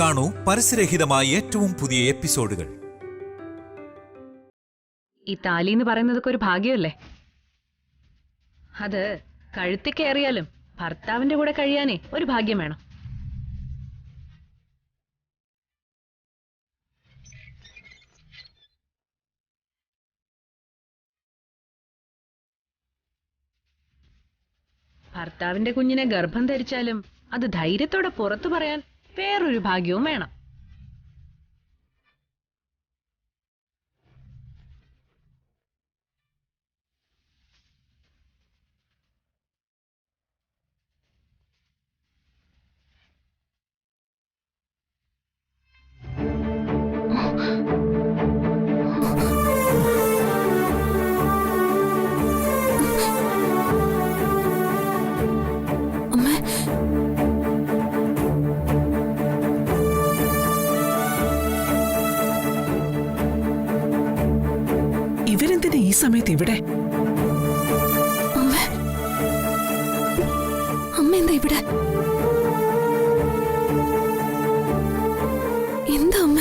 കാണൂ പരസ്യരഹിതമായ ഏറ്റവും പുതിയ എപ്പിസോഡുകൾ. ഈ താലി എന്ന് പറയുന്നതൊക്കെ ഒരു ഭാഗ്യമല്ലേ? അത് കഴുത്തിൽ കയറിയാലും ഭർത്താവിന്റെ കൂടെ കഴിയാനേ ഒരു ഭാഗ്യം വേണം. ഭർത്താവിന്റെ കുഞ്ഞിനെ ഗർഭം ധരിച്ചാലും അത് ധൈര്യത്തോടെ പുറത്തു പറയാൻ വേറൊരു ഭാഗ്യവും വേണം. ഇവരെന്തിനാ ഈ സമയത്ത് ഇവിടെ? അമ്മ എന്താ ഇവിടെ? എന്താ അമ്മ?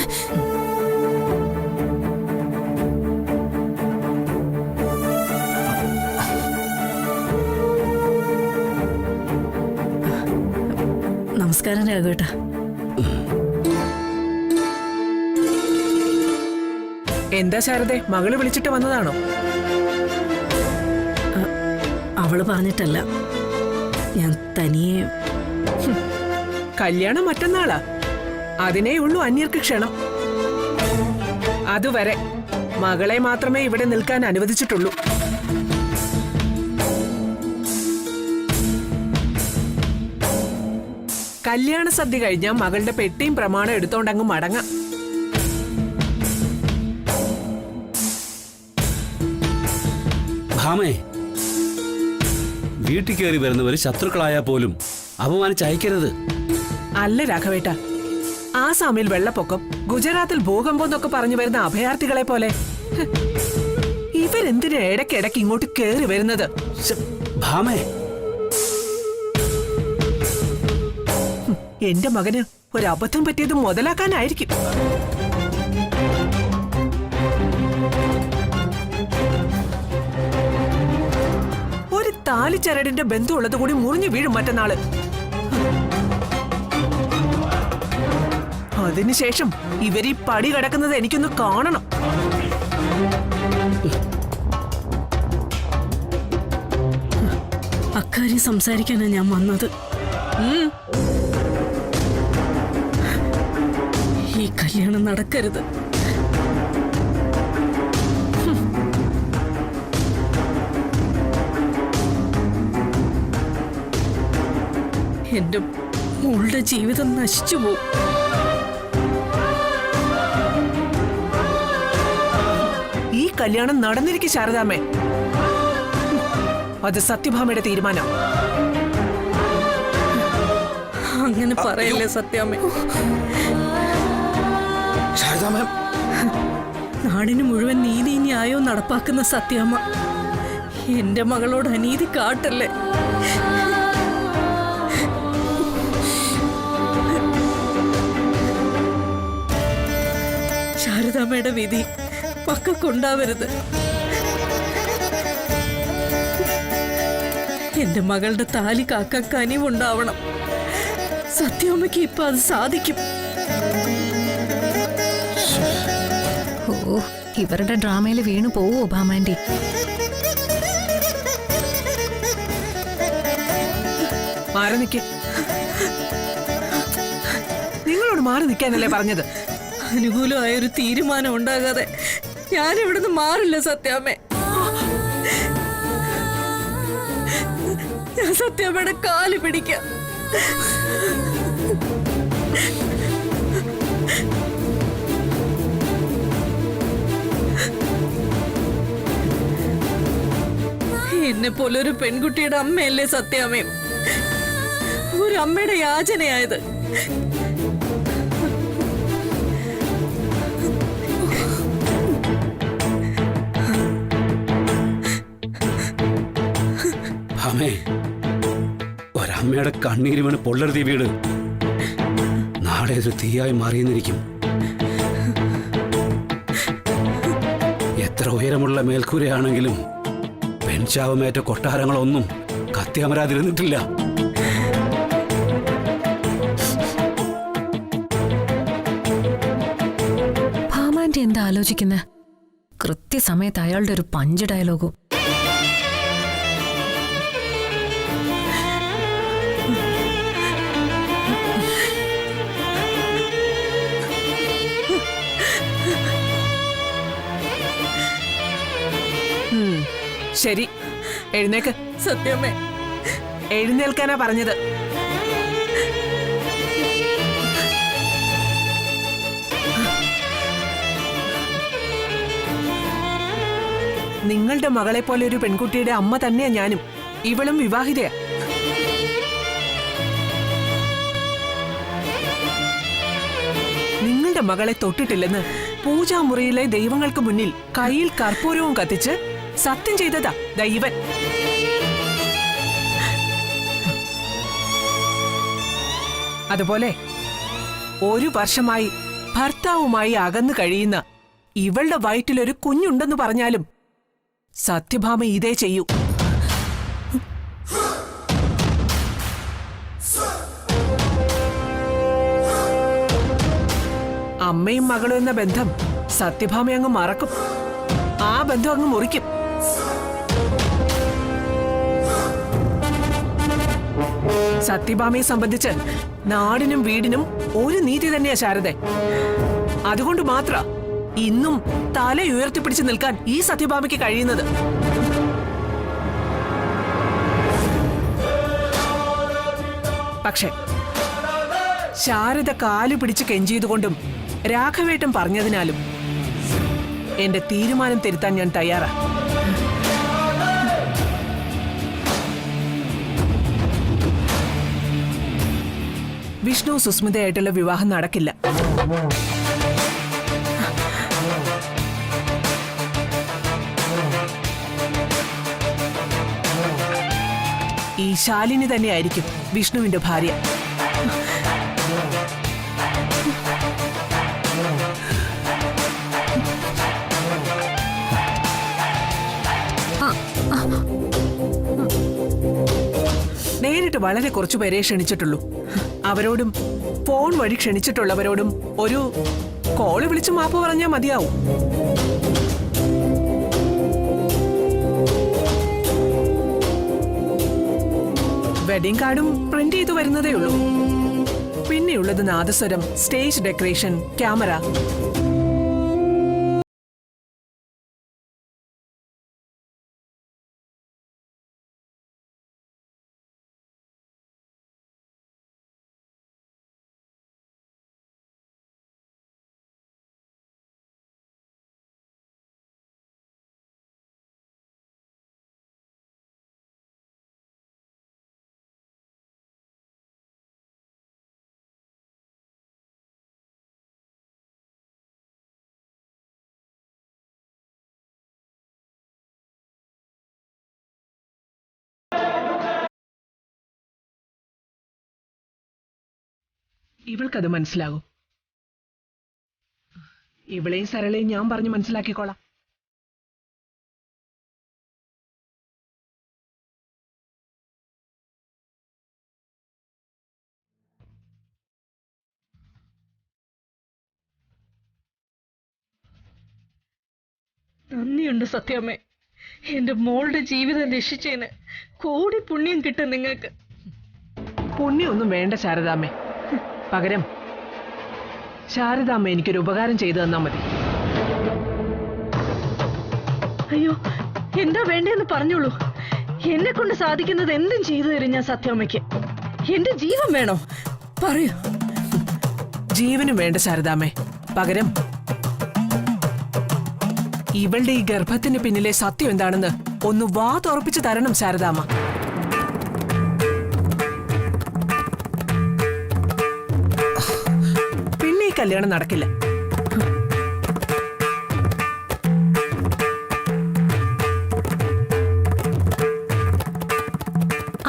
നമസ്കാരം രാഘവേട്ടാ. എന്താ ശാരദേ, മകള് വിളിച്ചിട്ട് വന്നതാണോ? അവള് പറഞ്ഞിട്ടല്ല, ഞാൻ തനിയെ. കല്യാണം മറ്റന്നാളാ, അതിനേ ഉള്ളൂ അന്യർക്ക് ക്ഷണം. അതുവരെ മകളെ മാത്രമേ ഇവിടെ നിൽക്കാൻ അനുവദിച്ചിട്ടുള്ളൂ. കല്യാണ സദ്യ കഴിഞ്ഞാൽ മകളുടെ പെട്ടിയും പ്രമാണം എടുത്തോണ്ടങ്ങ് മടങ്ങാം. ഭാമേ, വീട്ടിൽ കയറി വരുന്നവര് ശത്രുക്കളായാൽ പോലും അപമാനിച്ചയക്കരുത്. അല്ല രാഘവേട്ട, ആസാമിൽ വെള്ളപ്പൊക്കം, ഗുജറാത്തിൽ ഭൂകമ്പം എന്നൊക്കെ പറഞ്ഞു വരുന്ന അഭയാർത്ഥികളെ പോലെ ഇവരെന്തിനാ ഇടയ്ക്കിടയ്ക്ക് ഇങ്ങോട്ട് കയറി വരുന്നത്? ഭാമേ, എന്റെ മകന് ഒരബദ്ധം പറ്റിയത് മുതലാക്കാനായിരിക്കും. ഒരു താലിച്ചരടിന്റെ ബന്ധമുള്ളത് കൂടി മുറിഞ്ഞു വീഴും മറ്റന്നാള്. അതിനുശേഷം ഇവരീ പടി കിടക്കുന്നത് എനിക്കൊന്ന് കാണണം. അക്കാര്യം സംസാരിക്കാനാ ഞാൻ വന്നത്. ഈ കല്യാണം നടക്കരുത്. എന്റെ മോളുടെ ജീവിതം നശിച്ചു പോവും. ഈ കല്യാണം നടന്നിരിക്കും ശാരദാമ്മേ. അത് സത്യഭാമയുടെ തീരുമാനം. അങ്ങനെ പറയല്ലേ സത്യാമ്മ. നാടിന് മുഴുവൻ നീതി ന്യായവും നടപ്പാക്കുന്ന സത്യാമ്മ എന്റെ മകളോട് അനീതി കാട്ടല്ലേ. ശാരദാമ്മയുടെ വിധി മക്കൾക്കുണ്ടാവരുത്. എന്റെ മകളുടെ താലി കാക്കാൻ കനിവുണ്ടാവണം. സത്യാമ്മയ്ക്ക് ഇപ്പൊ അത് സാധിക്കും. ഓ, ഇവരുടെ ഡ്രാമയിൽ വീണു പോവോ ഭാമാൻഡി? മാറി നിൽക്കേ. നിങ്ങളോട് മാറി നിൽക്കാനല്ലേ പറഞ്ഞത്? അനുകൂലമായൊരു തീരുമാനം ഉണ്ടാകാതെ ഞാൻ ഇവിടുന്ന് മാറില്ല സത്യാമ്മേ. ഞാൻ സത്യാമ്മയുടെ കാല് പിടിക്കാം. എന്നെ പോലൊരു പെൺകുട്ടിയുടെ അമ്മയല്ലേ സത്യാമ്മയും. ഒരു അമ്മയുടെ യാചനയായത്. ഭാമേ, ഒരമ്മയുടെ കണ്ണീര് വീണ് പൊള്ളരുതി വീട്. നാളെ ഒരു തീയായി മാറിയെന്നിരിക്കും. എത്ര ഉയരമുള്ള മേൽക്കൂരയാണെങ്കിലും പെൺശാവമേറ്റ കൊട്ടാരങ്ങളൊന്നും കത്തിയമരാതിരുന്നിട്ടില്ല. ഭാമാന്റെ എന്താ ആലോചിക്കുന്നത്? കൃത്യസമയത്ത് അയാളുടെ ഒരു പഞ്ച് ഡയലോഗും. ശരി, എഴുന്നേക്ക്. സത്യമേ, എഴുന്നേൽക്കാനാ പറഞ്ഞത്. നിങ്ങളുടെ മകളെ പോലെ ഒരു പെൺകുട്ടിയുടെ അമ്മ തന്നെയാ ഞാനും. ഇവളും വിവാഹിതയാ. നിങ്ങളുടെ മകളെ തൊട്ടിട്ടില്ലെന്ന് പൂജാമുറിയിലെ ദൈവങ്ങൾക്ക് മുന്നിൽ കയ്യിൽ കർപ്പൂരവും കത്തിച്ച് സത്യം ചെയ്തതാ ദൈവൻ. അതുപോലെ 1 വർഷമായി ഭർത്താവുമായി അകന്നു കഴിയുന്ന ഇവളുടെ വയറ്റിലൊരു കുഞ്ഞുണ്ടെന്ന് പറഞ്ഞാലും സത്യഭാമ ഇതേ ചെയ്യൂ. അമ്മയും മകളും എന്ന ബന്ധം സത്യഭാമ അങ്ങ് മറക്കും. ആ ബന്ധം അങ്ങ് മുറിക്കും. സത്യഭാമയെ സംബന്ധിച്ച് നാടിനും വീടിനും ഒരു നീതി തന്നെയാ ശാരദ. അതുകൊണ്ട് മാത്ര ഇന്നും തല ഉയർത്തിപ്പിടിച്ച് നിൽക്കാൻ ഈ സത്യഭാമയ്ക്ക് കഴിയുന്നത്. പക്ഷെ ശാരദ കാലു പിടിച്ച് കെഞ്ചിയതുകൊണ്ടും രാഘവേട്ടൻ പറഞ്ഞതിനാലും എന്റെ തീരുമാനം തിരുത്താൻ ഞാൻ തയ്യാറാ. വിഷ്ണു സുസ്മിതയായിട്ടുള്ള വിവാഹം നടക്കില്ല. ഈ ശാലിനി തന്നെയായിരിക്കും വിഷ്ണുവിന്റെ ഭാര്യ. നേരിട്ട് വളരെ കുറച്ചുപേരെ ക്ഷണിച്ചിട്ടുള്ളൂ. അവരോടും ഫോൺ വഴി ക്ഷണിച്ചിട്ടുള്ളവരോടും ഒരു കോള് വിളിച്ച് മാപ്പ് പറഞ്ഞാൽ മതിയാവും. വെഡിങ് കാർഡും പ്രിന്റ് ചെയ്തു വരുന്നതേ ഉള്ളൂ. പിന്നെയുള്ളത് നാദസ്വരം, സ്റ്റേജ് ഡെക്കറേഷൻ, ക്യാമറ. ഇവൾക്കത് മനസ്സിലാകും. ഇവളെയും സരളയും ഞാൻ പറഞ്ഞു മനസ്സിലാക്കിക്കോളാം. നന്ദിയുണ്ട് സത്യമേ. എന്റെ മോളുടെ ജീവിതം രക്ഷിച്ചതിന് കോടി പുണ്യം കിട്ടും നിങ്ങൾക്ക്. പുണ്യൊന്നും വേണ്ട ശാരദാമ്മേ. പകരം ശാരദാമ്മ എനിക്കൊരു ഉപകാരം ചെയ്തു തന്നാ മതി. അയ്യോ, എന്താ വേണ്ടെന്ന് പറഞ്ഞോളൂ. എന്നെ കൊണ്ട് സാധിക്കുന്നത് എന്തും ചെയ്തു തരും ഞാൻ സത്യാമ്മയ്ക്ക്. എന്റെ ജീവൻ വേണോ? പറയൂ. ജീവനും വേണ്ട ശാരദാമ്മേ. പകരം ഇവളുടെ ഈ ഗർഭത്തിന് പിന്നിലെ സത്യം എന്താണെന്ന് ഒന്ന് വാ തുറപ്പിച്ചു തരണം ശാരദാമ്മ. പിന്നെ ഈ കല്യാണം നടക്കില്ല.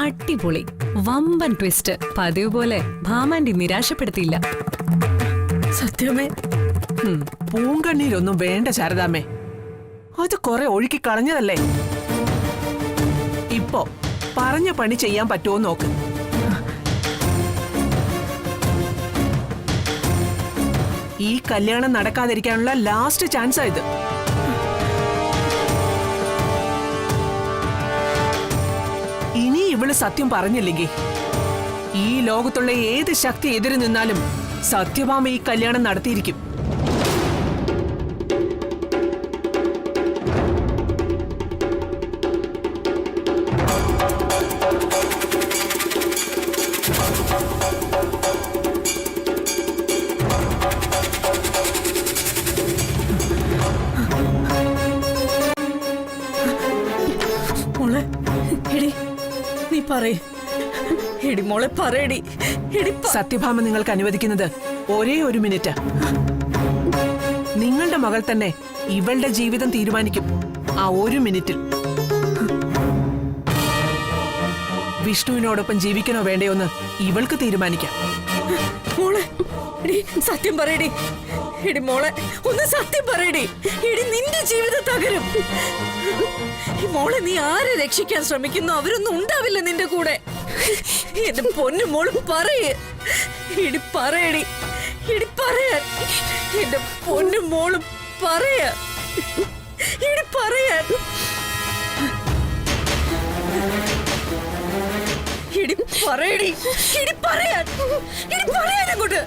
അടിപൊളി വമ്പൻ ട്വിസ്റ്റ്. പതിവ് പോലെ ഭാമാന്റെ നിരാശപ്പെടുത്തിയില്ല. സത്യമേ. പൂങ്കണ്ണീരൊന്നും വേണ്ട ശാരദാമ്മേ, അത് കുറെ ഒഴുക്കി കളഞ്ഞതല്ലേ. ഇപ്പോ പറഞ്ഞ പണി ചെയ്യാൻ പറ്റുമോ നോക്ക്. ഈ കല്യാണം നടക്കാതിരിക്കാനുള്ള ലാസ്റ്റ് ചാൻസാ ഇത്. ഇനി ഇവള് സത്യം പറഞ്ഞില്ലെങ്കിൽ ഈ ലോകത്തുള്ള ഏത് ശക്തി എതിര് നിന്നാലും സത്യഭാമ ഈ കല്യാണം നടത്തിയിരിക്കും. മോളെ എടി നീ പറയ്. എടി മോളെ പറയടി. സത്യഭാമ നിങ്ങൾക്ക് അനുവദിക്കുന്നത് ഒരേ ഒരു മിനിറ്റ്. നിങ്ങളുടെ മകൾ തന്നെ ഇവളുടെ ജീവിതം തീരുമാനിക്കും ആ ഒരു മിനിറ്റിൽ. വിഷ്ണുവിനോടൊപ്പം ജീവിക്കണോ വേണ്ടയോന്ന് ഇവൾക്ക് തീരുമാനിക്കാം. മോളെ എടി സത്യം പറയടി. എടി മോളെ ഒന്ന് സത്യം പറയടി. എടി നിന്റെ ജീവിതം തകരും. മോളെ നീ ആരെ രക്ഷിക്കാൻ ശ്രമിക്കുന്നു അവരൊന്നും ഉണ്ടാവില്ല നിന്റെ കൂടെ. എന്റെ പൊന്നു മോള് പറയേ. എടി പറയടി. എടി പറയാൻ. എന്റെ പൊന്നു മോള് പറയാ. എടി പറയാൻ. എടി പറയടി. എടി പറയാൻ. എടി പറയാൻ അങ്ങോട്ട്.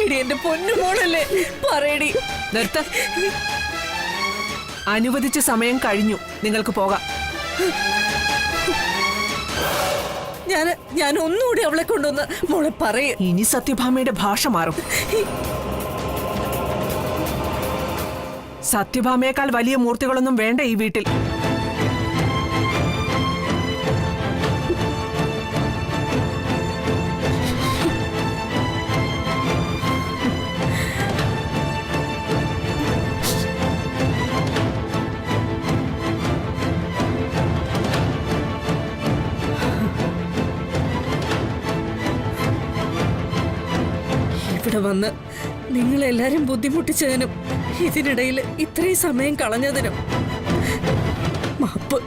എടി എന്റെ പൊന്നു മോളല്ലേ പറയടി. നിർത്ത. അനുവദിച്ച സമയം കഴിഞ്ഞു, നിങ്ങൾക്ക് പോകാം. ഞാൻ ഒന്നുകൂടി അവളെ കൊണ്ടുവന്ന് മോളെ പറയേ. ഇനി സത്യഭാമയുടെ ഭാഷ മാറും. സത്യഭാമയേക്കാൾ വലിയ മൂർത്തികളൊന്നും വേണ്ട ഈ വീട്ടിൽ. ഇവിടെ വന്ന് നിങ്ങളെല്ലാരും ബുദ്ധിമുട്ടിച്ചതിനും ഇതിനിടയിൽ ഇത്രയും സമയം കളഞ്ഞതിനും മാപ്പ്.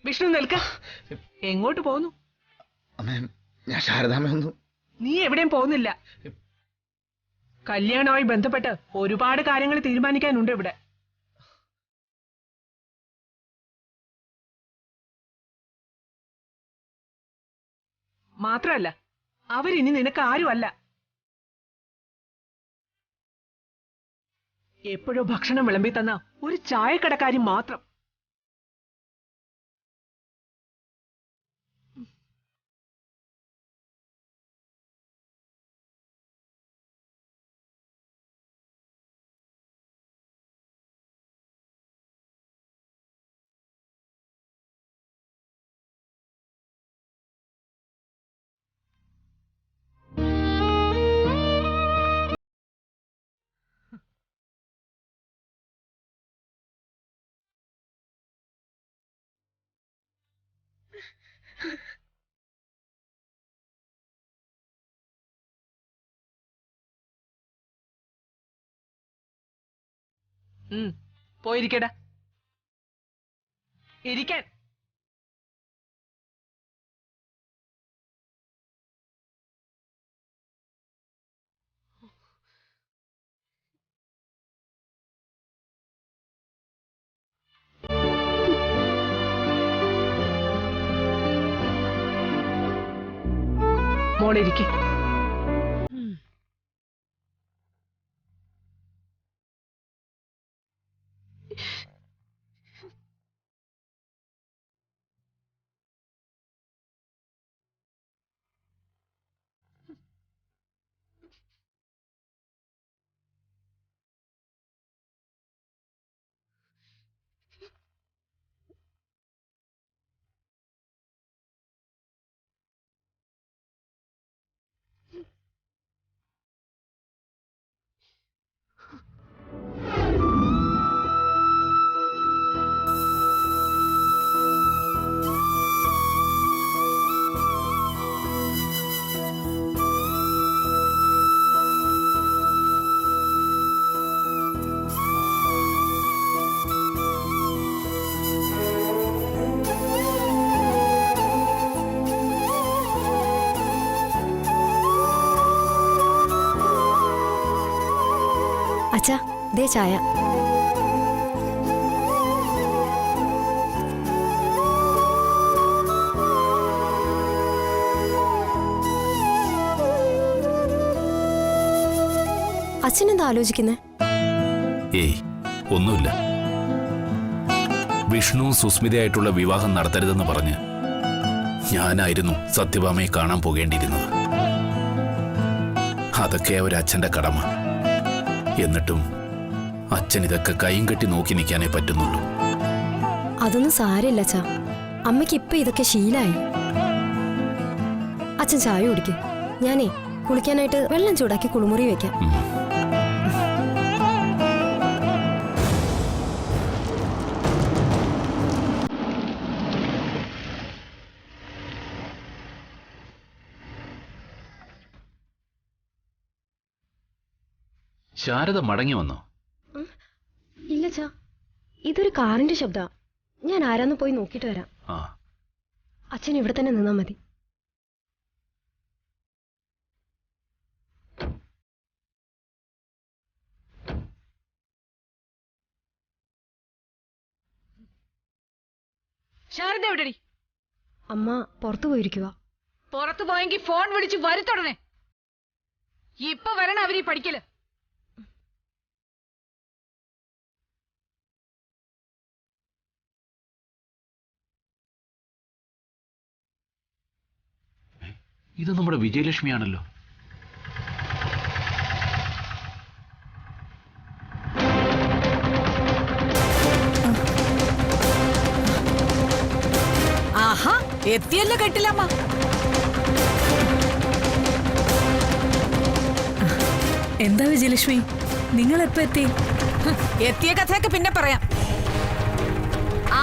വിഷ്ണു നിൽക്ക. എങ്ങോട്ട് പോകുന്നു? ഞാൻ ശാരദാമ്മയൊന്നും. നീ എവിടെയും പോകുന്നില്ല. കല്യാണവുമായി ബന്ധപ്പെട്ട് ഒരുപാട് കാര്യങ്ങൾ തീരുമാനിക്കാനുണ്ട് ഇവിടെ. മാത്രല്ല അവരിനി നിനക്ക് ആരുമല്ല. എപ്പോഴോ ഭക്ഷണം വിളമ്പി തന്ന ഒരു ചായക്കടക്കാരി മാത്രം. പോയിരിക്കടാ. ഇരിക്കാൻ. മോളിരിക്കെ. അച്ഛാ ദേ ചായ. അച്ഛനെന്താ ആലോചിക്കുന്നേ? ഏയ് ഒന്നുമില്ല. വിഷ്ണു സുസ്മിതയായിട്ടുള്ള വിവാഹം നടത്തരുതെന്ന് പറഞ്ഞ് ഞാനായിരുന്നു സത്യഭാമയെ കാണാൻ പോകേണ്ടിയിരുന്നത്. അതൊക്കെ ഒരച്ഛന്റെ കടമ. എന്നിട്ടും അച്ഛൻ ഇതൊക്കെ കൈയും കെട്ടി നോക്കി നിൽക്കാനേ പറ്റുന്നുള്ളൂ. അതൊന്നും സാരമില്ല അച്ഛാ, അമ്മയ്ക്ക് ഇപ്പൊ ഇതൊക്കെ ശീലായി. അച്ഛൻ ചായ കുടിക്കും, ഞാനേ കുളിക്കാനായിട്ട് വെള്ളം ചൂടാക്കി കുളിമുറി വെക്കാം. ശാരദ മടങ്ങി വന്നോ? ഇല്ല അച്ഛാ, ഇതൊരു കാറിന്റെ ശബ്ദ. ഞാൻ ആരാന്ന് പോയി നോക്കിട്ട് വരാം. ആ, അച്ഛൻ ഇവിടെ തന്നെ നിന്നാ മതി. ശാരദ എവിടെടി? അമ്മ പുറത്തു പോയിരിക്കുക. പുറത്തു പോയെങ്കിൽ ഫോൺ വിളിച്ച് വരുത്തുടനെ. ഇപ്പൊ വരണം അവരീ പഠിക്കല്. ഇത് നമ്മുടെ വിജയലക്ഷ്മിയാണല്ലോ. ആഹാ, എത്തിയല്ലോ കെട്ടിലമ്മ. എന്താ വിജയലക്ഷ്മി, നിങ്ങൾ എപ്പോ എത്തി? എത്തിയ കഥയൊക്കെ പിന്നെ പറയാം.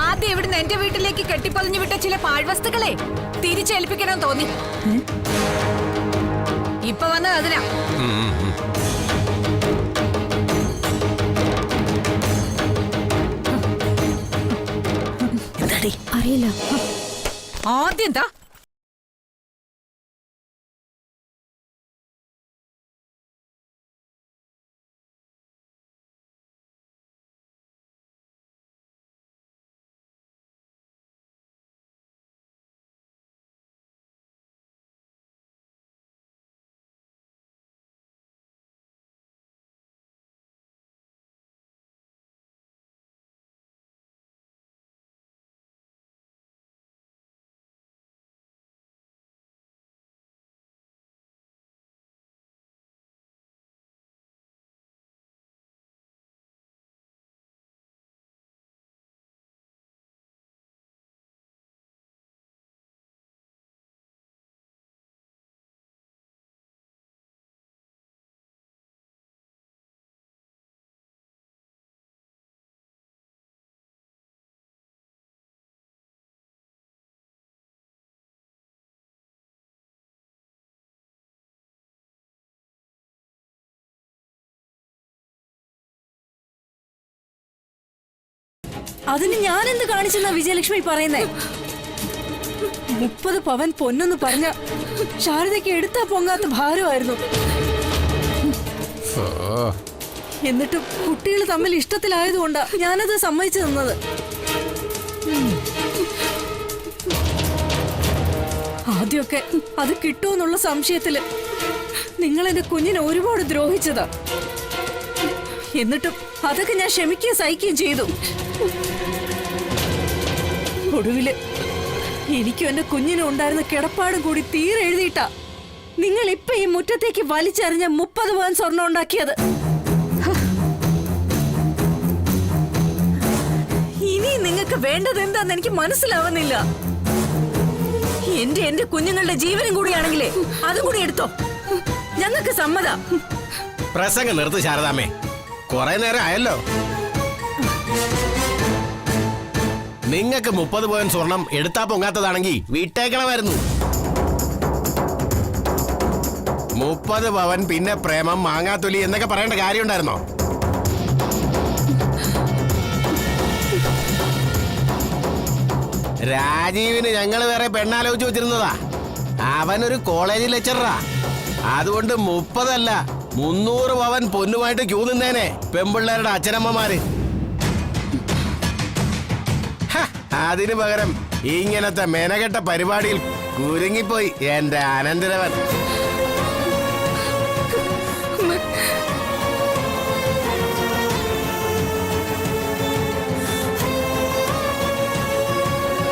ആദ്യം ഇവിടുന്ന് എന്റെ വീട്ടിലേക്ക് കെട്ടിപ്പൊതിഞ്ഞു വിട്ട ചില പാഴ്വസ്തുക്കളെ തിരിച്ചേൽപ്പിക്കണം തോന്നി. ഇപ്പൊ വന്നത് അതിനാ. എന്താടി? അറിയില്ല. ആദ്യം എന്താ അതിന് ഞാൻ എന്ത് കാണിച്ചെന്നാ വിജയലക്ഷ്മി പറയുന്നേ? 30 പവൻ പൊന്നെന്ന് പറഞ്ഞ ശാരദയ്ക്ക് എടുത്താ പൊങ്ങാത്ത ഭാരമായിരുന്നു. എന്നിട്ടും കുട്ടികൾ തമ്മിൽ ഇഷ്ടത്തിലായതുകൊണ്ടാ ഞാനത് സമ്മതിച്ചു തന്നത്. ആദ്യമൊക്കെ അത് കിട്ടുമെന്നുള്ള സംശയത്തില് നിങ്ങൾ എന്റെ കുഞ്ഞിനെ ഒരുപാട് ദ്രോഹിച്ചതാ. എന്നിട്ടും അതൊക്കെ ഞാൻ ക്ഷമിക്കുകയും സഹിക്കുകയും ചെയ്തു. ഒടുവില് എനിക്കും എന്റെ കുഞ്ഞിനും ഉണ്ടായിരുന്ന കിടപ്പാടും കൂടി തീരെ എഴുതിയിട്ടാ നിങ്ങൾ ഇപ്പൊ ഈ മുറ്റത്തേക്ക് വലിച്ചെറിഞ്ഞ 30 പവൻ സ്വർണം ഉണ്ടാക്കിയത്. ഇനി നിങ്ങൾക്ക് വേണ്ടത് എന്താന്ന് എനിക്ക് മനസ്സിലാവുന്നില്ല. എന്റെ കുഞ്ഞുങ്ങളുടെ ജീവനും കൂടിയാണെങ്കിലേ അതും കൂടി എടുത്തോ. ഞങ്ങൾക്ക് സമ്മതം. പ്രസംഗം നിർത്ത് ശാരദാമ്മേ, കുറെ നേരം ആയല്ലോ. നിങ്ങൾക്ക് 30 പവൻ സ്വർണം എടുത്താ പൊങ്ങാത്തതാണെങ്കിൽ വിട്ടേക്കണമായിരുന്നു. 30 പവൻ പിന്നെ പ്രേമം മാങ്ങാത്തൊലി എന്നൊക്കെ പറയേണ്ട കാര്യമുണ്ടായിരുന്നോ? രാജീവിന് ഞങ്ങൾ വേറെ പെണ്ണാലോചിച്ച് വെച്ചിരുന്നതാ. അവനൊരു കോളേജ് ലെക്ചറാ. അതുകൊണ്ട് 30 അല്ല 300 പവൻ പൊന്നുമായിട്ട് ക്യൂ നിന്നേനെ പെമ്പിള്ളേരുടെ അച്ഛനമ്മമാര്. ഹ, അതിനു പകരം ഇങ്ങനത്തെ മെനകെട്ട പരിപാടിയിൽ കുരുങ്ങിപ്പോയി എന്റെ അനന്തരവൻ.